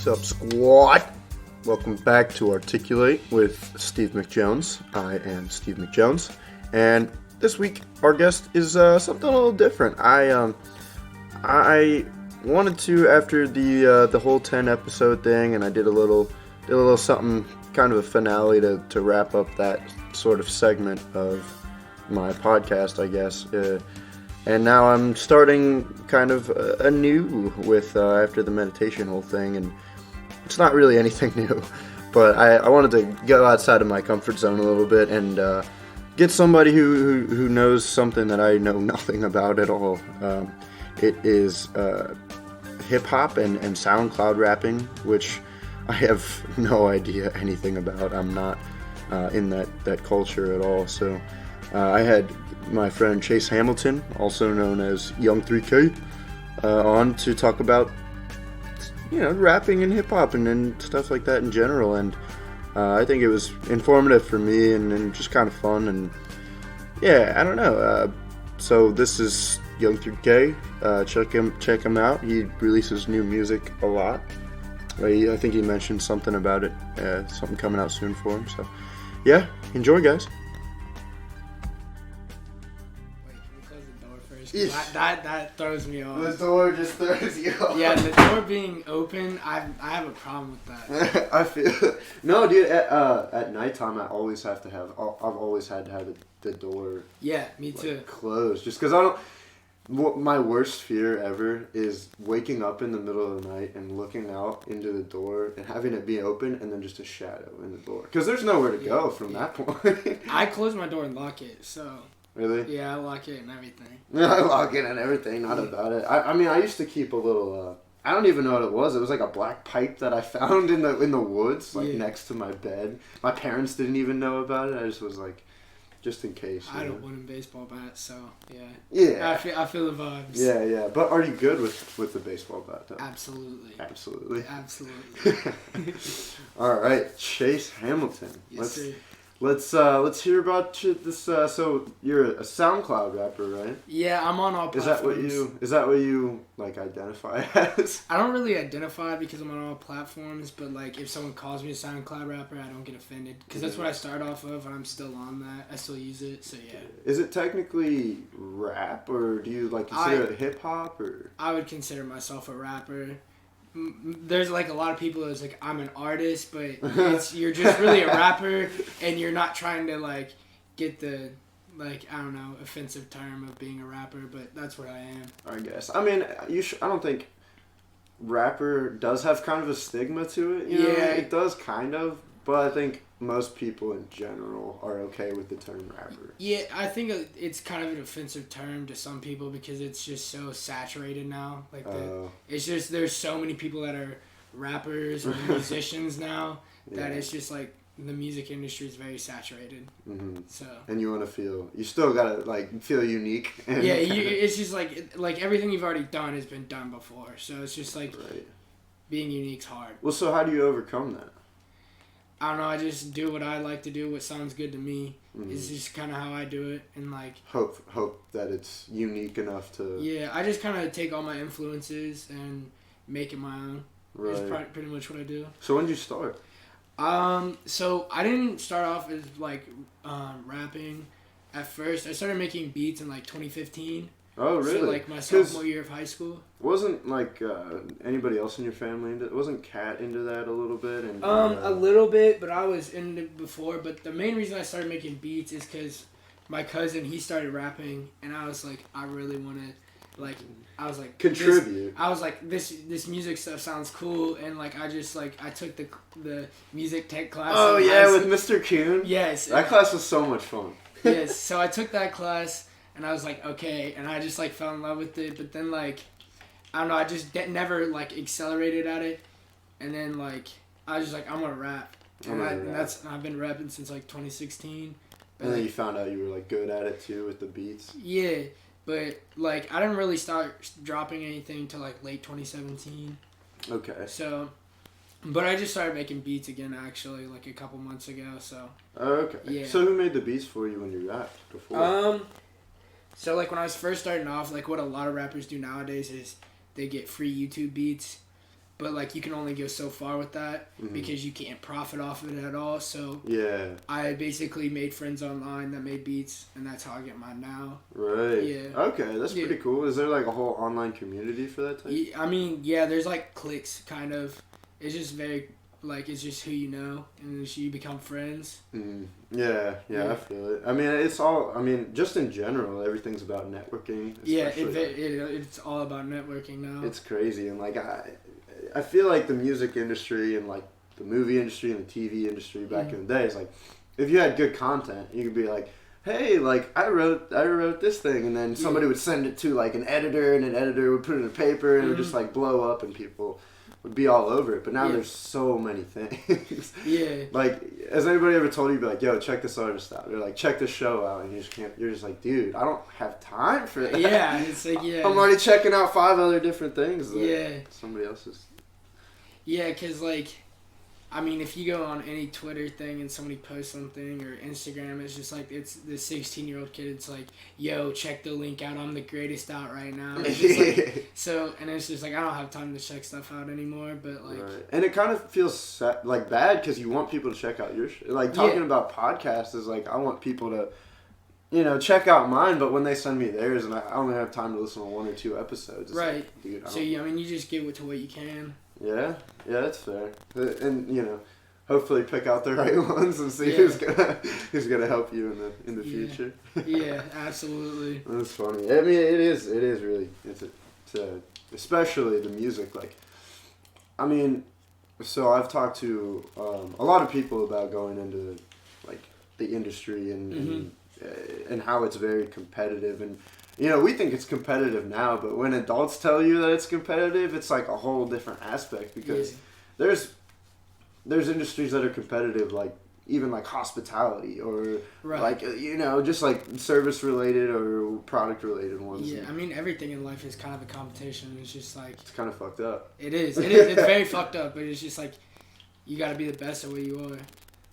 What's up, squad? Welcome back to Articulate with SteveyMcJ. I am SteveyMcJ, and this week our guest is something a little different. I wanted to, after the whole 10 episode thing, and I did a little something, kind of a finale to wrap up that sort of segment of my podcast, I guess. And now I'm starting kind of anew with after the meditation whole thing, and it's not really anything new, but I wanted to go outside of my comfort zone a little bit and get somebody who knows something that I know nothing about at all. It is hip-hop and Soundcloud rapping, which I have no idea anything about. I'm not in that culture at all. So I had my friend Chase Hamilton, also known as yong3k, on to talk about, rapping and hip-hop and stuff like that in general. And I think it was informative for me and just kind of fun. And yeah, I don't know. So this is yong3k. Check him out. He releases new music a lot. I think he mentioned something about it, something coming out soon for him. So yeah, enjoy, guys. That throws me off. The door just throws you off. Yeah, the door being open, I have a problem with that. I feel no, dude. At nighttime, I've always had to have the door. Yeah, me too. Closed, just because I don't. My worst fear ever is waking up in the middle of the night and looking out into the door and having it be open and then just a shadow in the door. Because there's nowhere to go from that point. I close my door and lock it, so. Really? Yeah, I lock it and everything. I lock it and everything, not about it. I mean, I used to keep a little, I don't even know what it was. It was like a black pipe that I found in the woods, next to my bed. My parents didn't even know about it. I just was like, just in case. I don't want a baseball bat, so yeah. Yeah. I feel the vibes. Yeah. But are you good with the baseball bat, though? Absolutely. All right, Chase Hamilton. Yes, sir. Let's hear about this. So you're a SoundCloud rapper, right? Yeah, I'm on all platforms. Is that what you like identify as? I don't really identify because I'm on all platforms, but like if someone calls me a SoundCloud rapper, I don't get offended because that's what I start off of, and I'm still on that. I still use it, so yeah. Is it technically rap, or do you consider it hip hop, or? I would consider myself a rapper. There's like a lot of people that's like, I'm an artist, but you're just really a rapper, and you're not trying to get the I don't know, offensive term of being a rapper, but that's what I am. I guess. I mean, I don't think rapper does have kind of a stigma to it. You know? It does kind of, but I think most people in general are okay with the term rapper. Yeah, I think it's kind of an offensive term to some people because it's just so saturated now. It's just there's so many people that are rappers or musicians now that it's just like the music industry is very saturated. Mm-hmm. So. And you still gotta feel unique. And it's just like everything you've already done has been done before. So it's just being unique's hard. Well, so how do you overcome that? I don't know, I just do what I like to do, what sounds good to me. Mm-hmm. It's just kind of how I do it, and hope that it's unique enough to... Yeah, I just kind of take all my influences and make it my own. Right. That's pretty much what I do. So when did you start? So I didn't start off as rapping at first. I started making beats in 2015. Oh, really? So my sophomore year of high school. Wasn't anybody else in your family wasn't Kat into that a little bit? And a little bit, but I was into it before. But the main reason I started making beats is because my cousin, he started rapping, and I was like, I really want to, I was like, contribute. I was like, this music stuff sounds cool, and I just I took the music tech class. Oh yeah, with Mr. Kuhn. Yes. That class was so much fun. Yes, so I took that class. And I was like, okay, and I just fell in love with it. But then I don't know, I just never accelerated at it. And then I was just I'm gonna rap. And I've been rapping since 2016. And then you found out you were good at it too with the beats. Yeah, but I didn't really start dropping anything until late 2017. Okay. So, but I just started making beats again actually a couple months ago. So. Okay. Yeah. So who made the beats for you when you rapped before? So, when I was first starting off, what a lot of rappers do nowadays is they get free YouTube beats. but like you can only go so far with that because you can't profit off of it at all. So I basically made friends online that made beats, and that's how I get mine now. Right. Yeah. Okay, that's pretty cool. Is there like a whole online community for that type? I mean, yeah, there's like cliques, kind of. It's just very like it's just who you know, and you become friends. Yeah, I feel it. I mean, it's all. I mean, just in general, everything's about networking. Yeah, it's all about networking now. It's crazy, and like I feel like the music industry and like the movie industry and the TV industry back in the day is like, if you had good content, you could be like, hey, like I wrote this thing, and then somebody would send it to like an editor, and an editor would put it in a paper, and it would just like blow up, and people would be all over it. But now there's so many things. Like, has anybody ever told you, be like, yo, check this artist out, or like check this show out, and you're just like, dude, I don't have time for that. Yeah, it's like I'm already checking out 5 other different things that somebody else is. Yeah, because like, I mean, if you go on any Twitter thing and somebody posts something, or Instagram, it's just like, it's the 16-year-old kid, it's like, yo, check the link out, I'm the greatest out right now. It's just like, so, and it's just like, I don't have time to check stuff out anymore, but like... Right. And it kind of feels like bad, because you want people to check out your shit. Like, talking about podcasts is like, I want people to, you know, check out mine, but when they send me theirs, and I only have time to listen to 1 or 2 episodes. It's like, dude, so, I mean, you just get to what you can. Yeah, that's fair. And, you know, hopefully pick out the right ones and see who's gonna help you in the future. Yeah, absolutely. That's funny. I mean, it is really, it's especially the music. Like, I mean, so I've talked to a lot of people about going into like the industry and how it's very competitive. And you know, we think it's competitive now, but when adults tell you that it's competitive, it's like a whole different aspect, because there's industries that are competitive, like even like hospitality, or like, you know, just like service related or product related ones. Yeah, I mean, everything in life is kind of a competition. It's just like, it's kind of fucked up. It is. It's very fucked up, but it's just like, you got to be the best at what you are.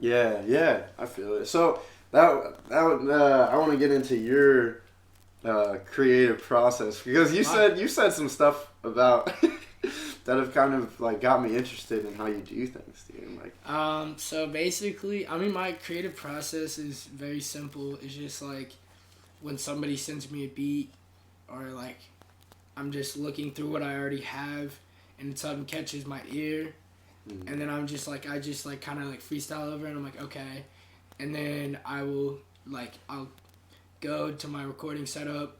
Yeah, I feel it. So that I want to get into your creative process, because you said some stuff about that have kind of like got me interested in how you do things, dude. Like, so basically, I mean, my creative process is very simple. It's just like when somebody sends me a beat, or like I'm just looking through what I already have, and something catches my ear, and then I just kind of like freestyle over it, and I'm like, okay, and then I'll go to my recording setup,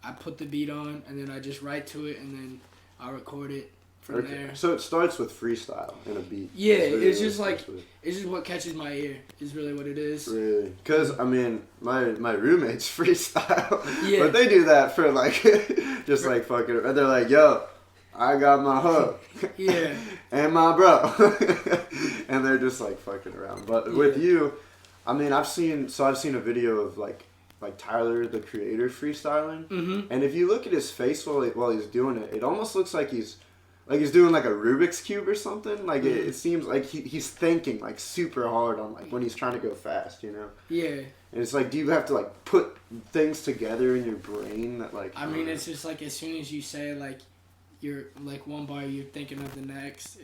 I put the beat on, and then I just write to it, and then I'll record it from there. So it starts with freestyle and a beat. Yeah, it's just like, it's just what catches my ear is really what it is. Really? Because, I mean, my roommates freestyle, but they do that for like, just like fucking, and they're like, yo, I got my hook. And my bro. And they're just like fucking around. But with you, I mean, I've seen a video of like Tyler, the creator, freestyling, and if you look at his face while he's doing it, it almost looks like he's doing like a Rubik's Cube or something. Like it seems like he's thinking like super hard on like when he's trying to go fast, you know? Yeah. And it's like, do you have to like put things together in your brain that like? I mean, it's just like as soon as you say like you're like one bar, you're thinking of the next.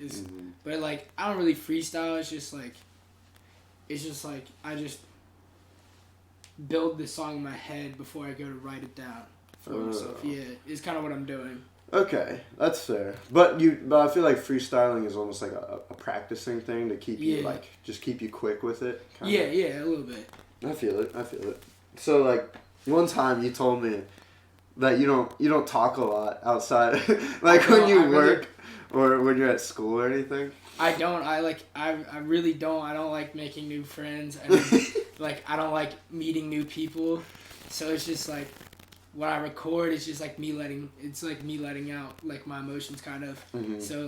But like I don't really freestyle. It's just like I just build the song in my head before I go to write it down for myself. Yeah, it's kind of what I'm doing. Okay, that's fair. But I feel like freestyling is almost like a practicing thing to keep you like just keep you quick with it. Yeah, a little bit. I feel it. So like one time you told me that you don't talk a lot outside, like when you work or when you're at school or anything. I don't. I really don't. I don't like making new friends, and like I don't like meeting new people. So it's just like when I record, it's just like me letting out like my emotions, kind of. So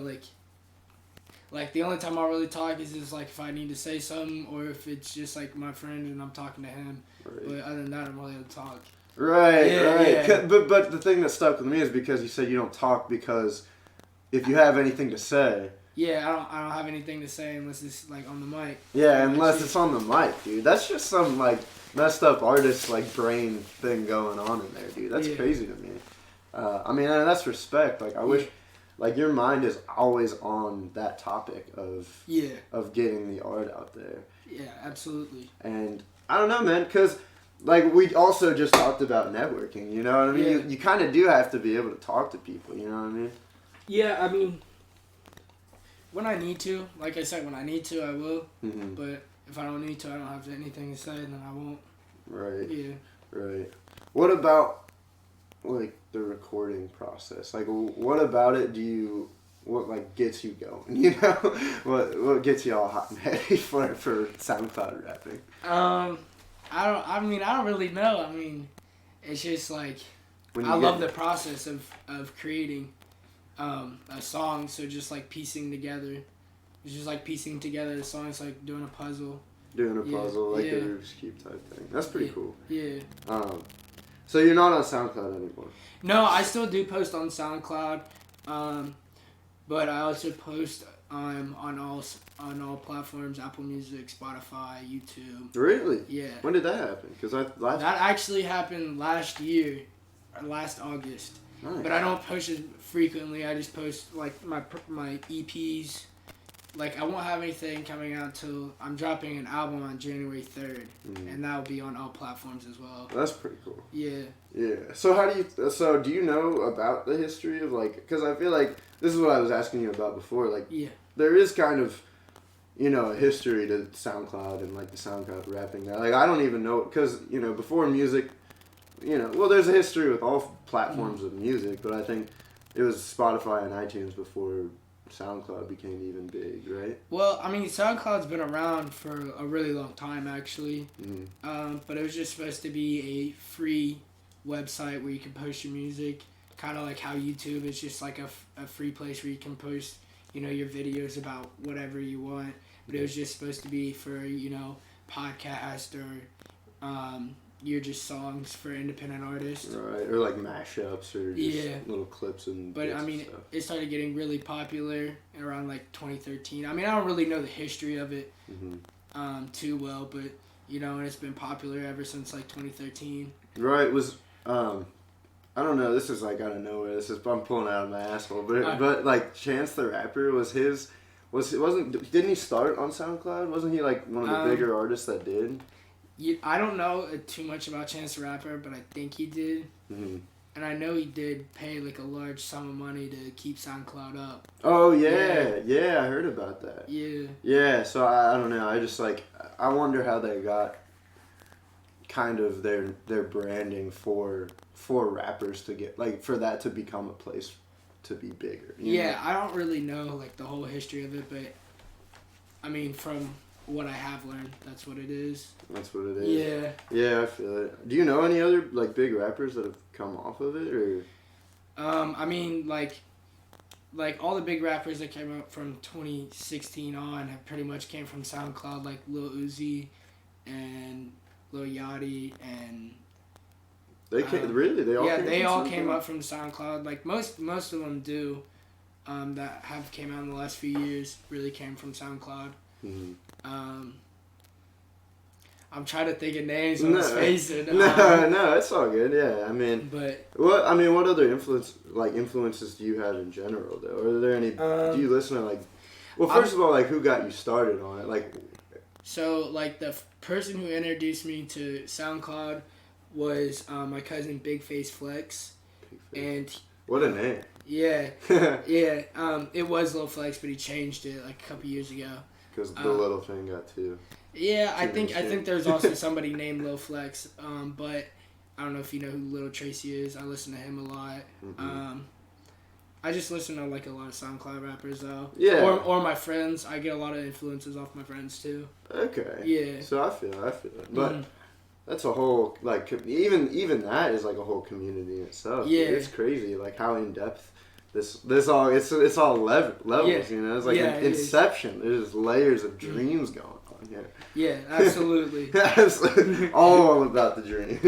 like the only time I really talk is just like if I need to say something, or if it's just like my friend and I'm talking to him. But other than that, I'm really able to talk. Right. Yeah. But the thing that stuck with me is because you said you don't talk because if you have anything to say. Yeah, I don't have anything to say unless it's like on the mic. Yeah, unless it's on the mic, dude. That's just some like messed up artist like brain thing going on in there, dude. That's crazy to me. I mean, that's respect. Like I like your mind is always on that topic of getting the art out there. Yeah, absolutely. And I don't know, man, because like we also just talked about networking. You know what I mean? Yeah. You kind of do have to be able to talk to people. You know what I mean? Yeah, I mean, when I need to, like I said, when I need to, I will. Mm-hmm. But if I don't need to, I don't have anything to say, then I won't. Right. Yeah. Right. What about like the recording process? Like, what about it? What like gets you going? You know, what gets you all hot and heavy for SoundCloud rapping? I don't really know. I mean, it's just like I love the process of creating a song. So just like piecing together, it's just like piecing together the song. It's like doing a puzzle. Doing a puzzle, like the Rubik's Cube type thing. That's pretty cool. Yeah. So you're not on SoundCloud anymore? No, I still do post on SoundCloud, but I also post on all platforms: Apple Music, Spotify, YouTube. Really? Yeah. When did that happen? That actually happened last year, or last August. Nice. But I don't post it frequently. I just post like my EPs. Like I won't have anything coming out till I'm dropping an album on January 3rd, and that will be on all platforms as well. That's pretty cool. Yeah. Yeah. So do you know about the history of like? Because I feel like this is what I was asking you about before. Like, there is kind of, you know, a history to SoundCloud and like the SoundCloud rapping there. Like I don't even know because you know before music, you know, well there's a history with all platforms of music, but I think it was Spotify and iTunes before SoundCloud became even big, right? Well, I mean, SoundCloud's been around for a really long time, actually. But it was just supposed to be a free website where you can post your music, kind of like how YouTube is just like a free place where you can post, you know, your videos about whatever you want. But it was just supposed to be for, you know, podcast or your just songs for independent artists. Right, or like mashups or just little clips and But I mean, it started getting really popular around like 2013. I mean, I don't really know the history of it too well, but you know, and it's been popular ever since like 2013. Right, I don't know, this is like out of nowhere. I'm pulling out of my asshole, but like Chance the Rapper didn't he start on SoundCloud? Wasn't he like one of the bigger artists that did? I don't know too much about Chance the Rapper, but I think he did. And I know he did pay like a large sum of money to keep SoundCloud up. Oh, yeah, I heard about that. Yeah. Yeah, so I don't know. I just like, I wonder how they got kind of their branding for rappers to get, like, for that to become a place to be bigger. You know? I don't really know like the whole history of it, but I mean, from what I have learned, that's what it is. That's what it is. Yeah, I feel it. Do you know any other like big rappers that have come off of it, or? I mean, like all the big rappers that came out from 2016 on have pretty much came from SoundCloud, like Lil Uzi and Lil Yachty and. They came really. They all came up from SoundCloud. Like most of them do, that have came out in the last few years really came from SoundCloud. I'm trying to think of names on his face. No, it's all good. Yeah, I mean, what other influences do you have in general though? Are there any? Do you listen to like? Well, first of all, like who got you started on it? Like, so like the person who introduced me to SoundCloud was my cousin Big Face Flex, and what a name. Yeah, it was Lil Flex, but he changed it like a couple years ago. Because the little thing got too. Yeah, I think there's also somebody named Lil Flex, but I don't know if you know who Little Tracy is. I listen to him a lot. I just listen to like a lot of SoundCloud rappers though. Yeah. Or my friends. I get a lot of influences off my friends too. Okay. Yeah. So I feel it, but that's a whole like even that is like a whole community in itself. Yeah. It's crazy like how in depth. This all it's all levels, you know. It's like an Inception. There's layers of dreams going on here. Yeah, absolutely. Absolutely, all about the dream.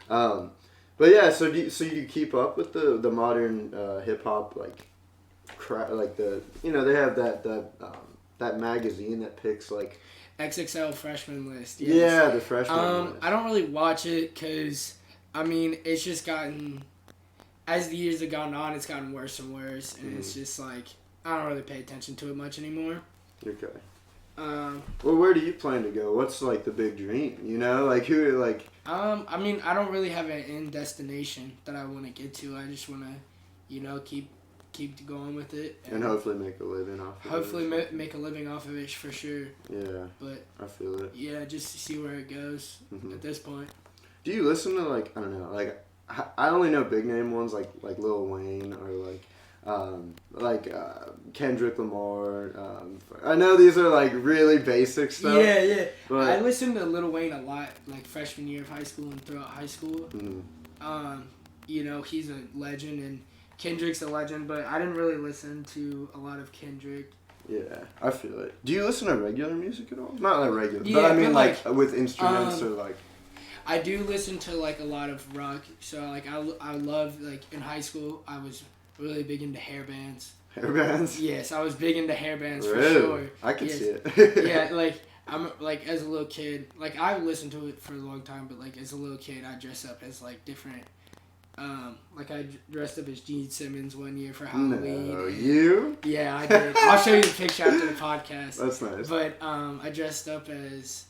But yeah, so you keep up with the modern hip hop like the they have that magazine that picks like XXL freshman list. Yes. Yeah, the freshman list. I don't really watch it because I mean it's just gotten. as the years have gone on, it's gotten worse and worse, and it's just like I don't really pay attention to it much anymore. Okay. Well, where do you plan to go? What's like the big dream? You know, like who, like. I mean, I don't really have an end destination that I want to get to. I just want to, you know, keep going with it. And hopefully make a living off of it. Hopefully make a living off of it for sure. Yeah. But I feel it. Yeah, just to see where it goes at this point. Do you listen to like, I don't know, like I only know big name ones like Lil Wayne or like Kendrick Lamar. I know these are like really basic stuff. Yeah. But I listened to Lil Wayne a lot, like freshman year of high school and throughout high school. You know, he's a legend, and Kendrick's a legend, but I didn't really listen to a lot of Kendrick. Yeah, I feel it. Do you listen to regular music at all? Not like regular, yeah, but I mean like with instruments or like. I do listen to like a lot of rock. So like I love, like in high school I was really big into hair bands. Hair bands? Yes, I was big into hair bands for really? sure. I can see it. Yeah, like I'm like as a little kid, like I listened to it for a long time, but like as a little kid I dressed up as like different. Like I dressed up as Gene Simmons one year for Halloween. No, you? Yeah, I did. I'll show you the picture after the podcast. That's nice. But I dressed up as.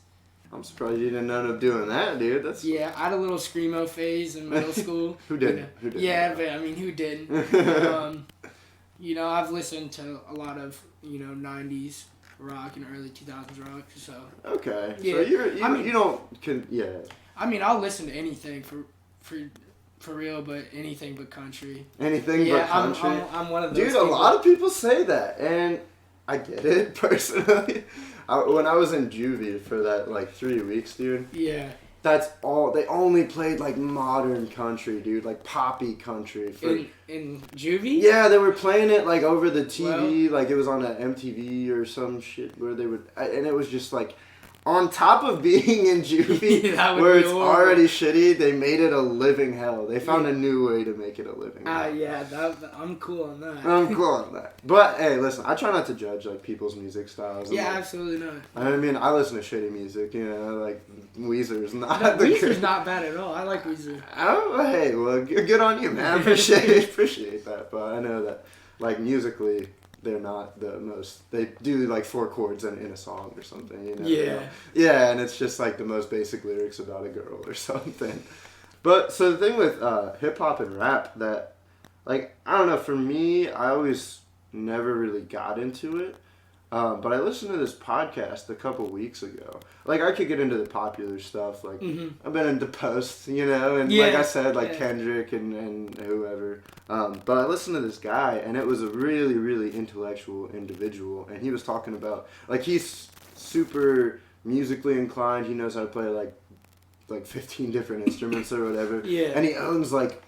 I'm surprised you didn't end up doing that, dude. That's. Yeah, I had a little screamo phase in middle school. Who didn't? You know? Who didn't? Yeah, but I mean, who didn't? You know, I've listened to a lot of 90s rock and early 2000s rock. So. Okay. Yeah. So you don't. Yeah. I mean, I'll listen to anything for real, but anything but country. Anything but country? I'm one of those dude, a lot of people say that, and I get it, personally. When I was in juvie for that, like, 3 weeks, dude. Yeah. That's all. They only played, like, modern country, dude. Like, poppy country. In juvie? Yeah, they were playing it, like, over the TV. Like, it was on an MTV or some shit where they would... And it was just, like... On top of being in juvie, where it's already shitty, they made it a living hell. They found a new way to make it a living hell. Yeah, I'm cool on that. I'm cool on that. But, hey, listen, I try not to judge, like, people's music styles. Yeah, absolutely not. I mean, I listen to shitty music, like, Weezer's not Weezer's not bad at all. I like Weezer. Oh, hey, well, good on you, man. Appreciate that. But I know that, like, musically... They're not the most... They do, like, 4 chords in a song or something, you know? Yeah. Yeah, and it's just, like, the most basic lyrics about a girl or something. But, so the thing with hip-hop and rap that... Like, I don't know, for me, I always never really got into it. But I listened to this podcast a couple weeks ago. Like, I could get into the popular stuff. Like, I've been into Post, and like I said, like Kendrick and whoever. But I listened to this guy, and it was a really, really intellectual individual. And he was talking about, like, he's super musically inclined. He knows how to play, like 15 different instruments or whatever. Yeah. And he owns, like,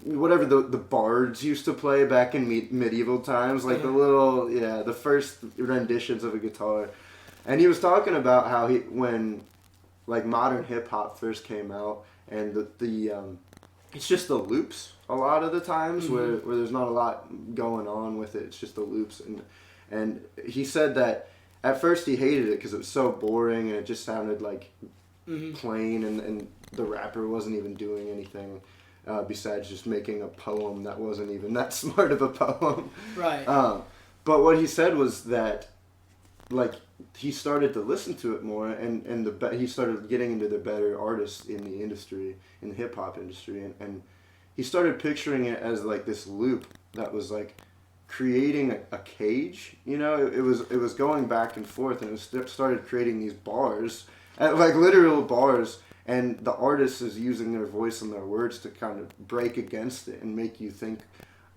whatever the bards used to play back in medieval times, like the first renditions of a guitar. And he was talking about how when like modern hip hop first came out, and the it's just the loops a lot of the times where there's not a lot going on with it. It's just the loops, and he said that at first he hated it because it was so boring and it just sounded like plain, and the rapper wasn't even doing anything. Besides just making a poem that wasn't even that smart of a poem. Right. But what he said was that, like, he started to listen to it more, and he started getting into the better artists in the industry, in the hip-hop industry, and he started picturing it as, like, this loop that was, like, creating a cage, It was going back and forth, and it started creating these bars, like, literal bars. And the artist is using their voice and their words to kind of break against it and make you think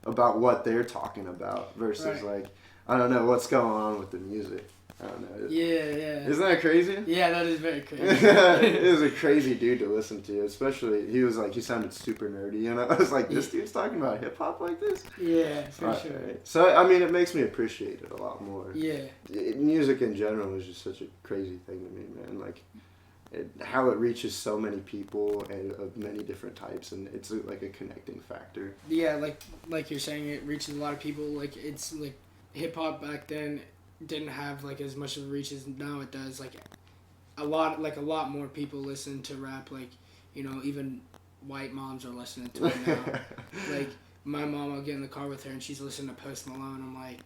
about what they're talking about versus, like, I don't know what's going on with the music. I don't know. Yeah. Isn't that crazy? Yeah, that is very crazy. It was a crazy dude to listen to, especially, he sounded super nerdy, I was like, this dude's talking about hip-hop like this? Yeah, for sure. Right. So, I mean, it makes me appreciate it a lot more. Yeah. Music in general is just such a crazy thing to me, man. Like... how it reaches so many people and of many different types, and it's like a connecting factor. Yeah, like you're saying, it reaches a lot of people. Like, it's like hip hop back then didn't have like as much of a reach as now it does. Like a lot more people listen to rap. Like, even white moms are listening to it now. Like, my mom, I'll get in the car with her and she's listening to Post Malone. I'm like,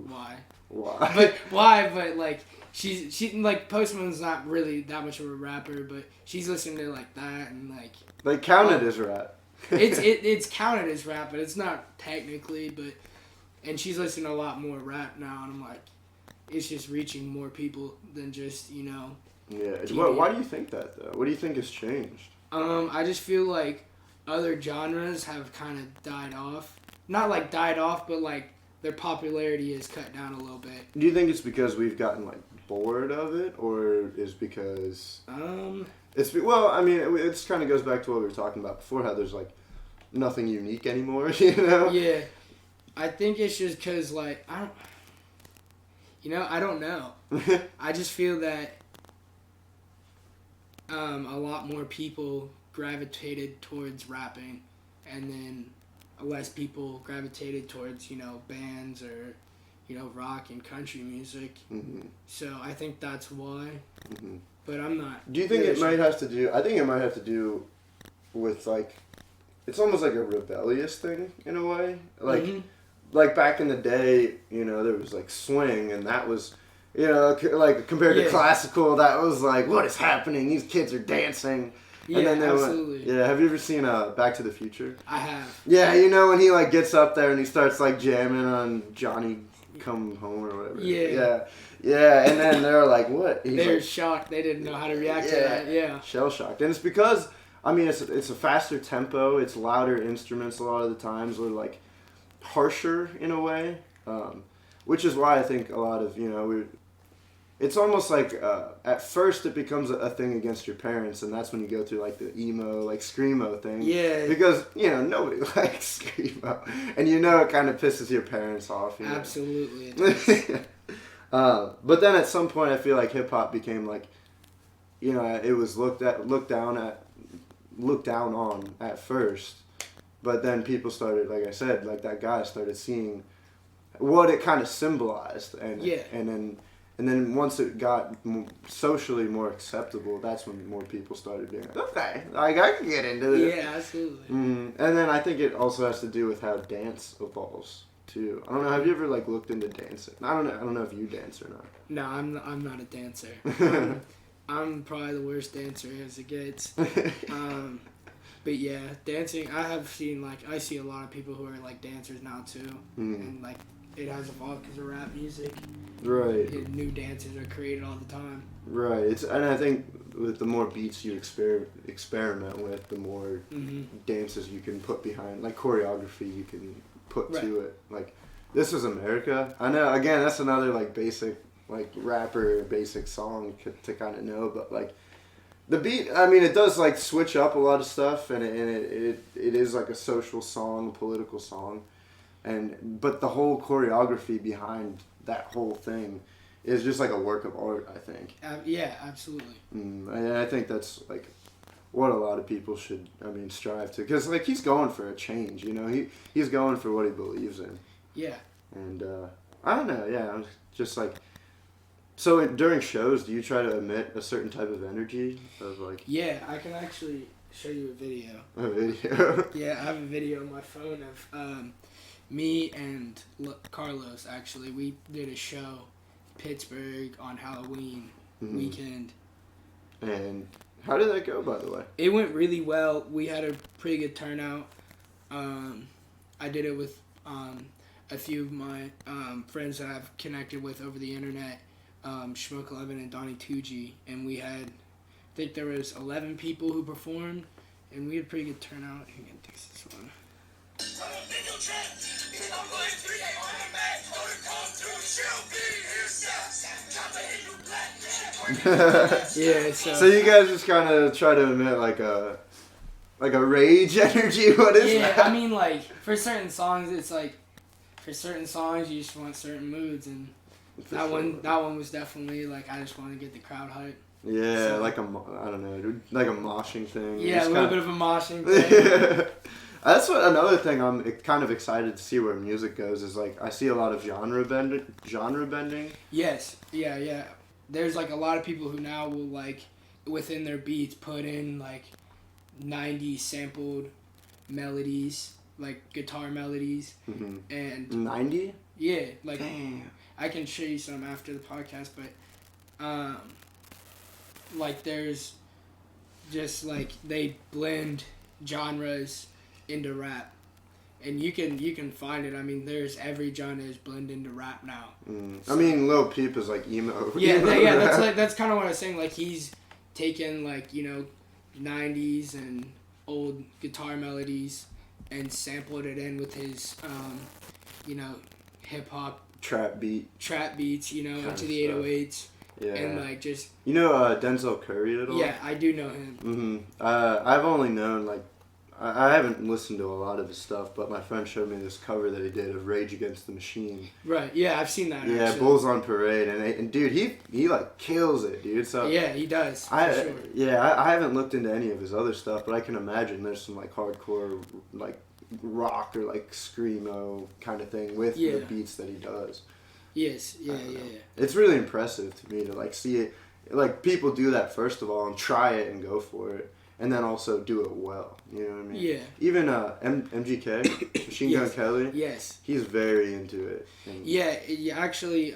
why? Why? But why? But like, she like, Post Malone's not really that much of a rapper, but she's listening to like that and like. Like, counted as rap. it's counted as rap, but it's not technically. But and she's listening to a lot more rap now, and I'm like, it's just reaching more people than just, you know. Yeah. Why do you think that though? What do you think has changed? I just feel like other genres have kind of died off. Not like died off, but like their popularity is cut down a little bit. Do you think it's because we've gotten like bored of it, or is because well, I mean, it kind of goes back to what we were talking about before, how there's like nothing unique anymore, you know? Yeah, I think it's just because like I don't know. I just feel that a lot more people gravitated towards rapping, and then less people gravitated towards, you know, bands or, you know, rock and country music. Mm-hmm. So I think that's why. Mm-hmm. But I'm not. Do you think it might have to do? I think it might have to do with like, it's almost like a rebellious thing in a way. Like, like back in the day, you know, there was like swing, and that was, you know, like compared to classical, that was like, what is happening? These kids are dancing. Yeah, and then absolutely. Have you ever seen Back to the Future? I have. Yeah, you know when he like gets up there and he starts like jamming on Johnny Come Home or whatever. Yeah, and then they're like, what? They're like, shocked. They didn't know how to react to that. Yeah. Shell shocked, and it's because I mean it's a faster tempo, it's louder instruments a lot of the times, or like harsher in a way, which is why I think a lot of, you know, it's almost like at first it becomes a thing against your parents, and that's when you go through like the emo, like screamo thing. Yeah. Because, you know, nobody likes screamo, and you know it kind of pisses your parents off. You know? Absolutely. It does. But then at some point I feel like hip hop became like, you know, it was looked down on at first, but then people started, like I said, like that guy started seeing what it kind of symbolized, and then once it got socially more acceptable, that's when more people started being like, okay, like I can get into it. Yeah, absolutely. And then I think it also has to do with how dance evolves too. I don't know. Have you ever like looked into dancing? I don't know if you dance or not. No, I'm not a dancer. I'm probably the worst dancer as it gets. But yeah, dancing. I see a lot of people who are like dancers now too, and like it has evolved because of rap music. Right. New dances are created all the time. Right. And I think with the more beats you experiment with, the more dances you can put behind, like choreography you can put to it. Like, This Is America. I know, again, that's another like basic, like rapper basic song to kind of know, but like the beat, I mean, it does like switch up a lot of stuff, and it is like a social song, a political song. But the whole choreography behind that whole thing is just like a work of art, I think. Yeah, absolutely. And I think that's like what a lot of people should, I mean, strive to. Because like he's going for a change, you know? He's going for what he believes in. Yeah. And I don't know, yeah, I'm just like... So during shows, do you try to emit a certain type of energy? Of like... Yeah, I can actually show you a video. A video? Yeah, I have a video on my phone of... me and Carlos, actually, we did a show in Pittsburgh on Halloween weekend. And how did that go, by the way? It went really well. We had a pretty good turnout. I did it with a few of my friends that I've connected with over the internet, Schmook11 and Donnie 2G. And we had, I think there was 11 people who performed, and we had a pretty good turnout. Here, I think this one. Yeah, so you guys just kind of try to emit like a rage energy. What is that? Yeah, I mean, like for certain songs, it's like for certain songs you just want certain moods, and that one was definitely like I just want to get the crowd hyped. Yeah, so, like I don't know, like a moshing thing. Yeah, a little bit of a moshing thing. That's another thing I'm kind of excited to see where music goes is like I see a lot of genre bending. Yes, yeah. There's like a lot of people who now will like within their beats put in like 90s sampled melodies, like guitar melodies. Mm-hmm. And 90? Yeah, like Damn. I can show you some after the podcast, but like there's just like they blend genres into rap, and you can find it. I mean, there's every genre is blended into rap now. I mean, Lil Peep is like emo. Yeah, emo that's kind of what I was saying. Like he's taken like 90s and old guitar melodies and sampled it in with his hip hop trap beats, into the 808s. Yeah. And like just Denzel Curry at all? Yeah, I do know him. Mm-hmm. I've only known I haven't listened to a lot of his stuff, but my friend showed me this cover that he did of Rage Against the Machine. Right. Yeah, I've seen that. Yeah, actually. Bulls on Parade, and dude, he like kills it, dude. So yeah, he does. Sure. Yeah, I haven't looked into any of his other stuff, but I can imagine there's some like hardcore like rock or like screamo kind of thing with the beats that he does. Yes. Yeah. It's really impressive to me to like see it. Like people do that first of all and try it and go for it. And then also do it well, you know what I mean? Yeah. Even MGK, Machine Gun Kelly. Yes. He's very into it. Yeah. Actually,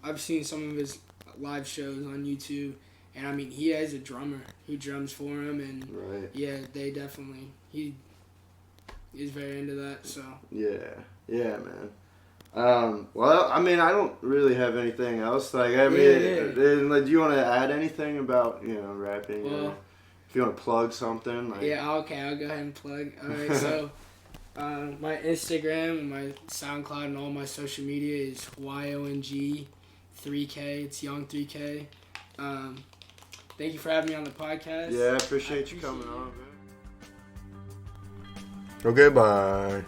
I've seen some of his live shows on YouTube, and I mean, he has a drummer who drums for him, and right. Yeah, they definitely he is very into that. So. Yeah, man. Well, I mean, I don't really have anything else. Like, I mean, do you want to add anything about rapping? Well. If you want to plug something. Like... Yeah, okay, I'll go ahead and plug. Alright, so my Instagram and my Soundcloud and all my social media is yong3k. It's yong3k. Thank you for having me on the podcast. Yeah, I appreciate you coming on, man. Okay, bye.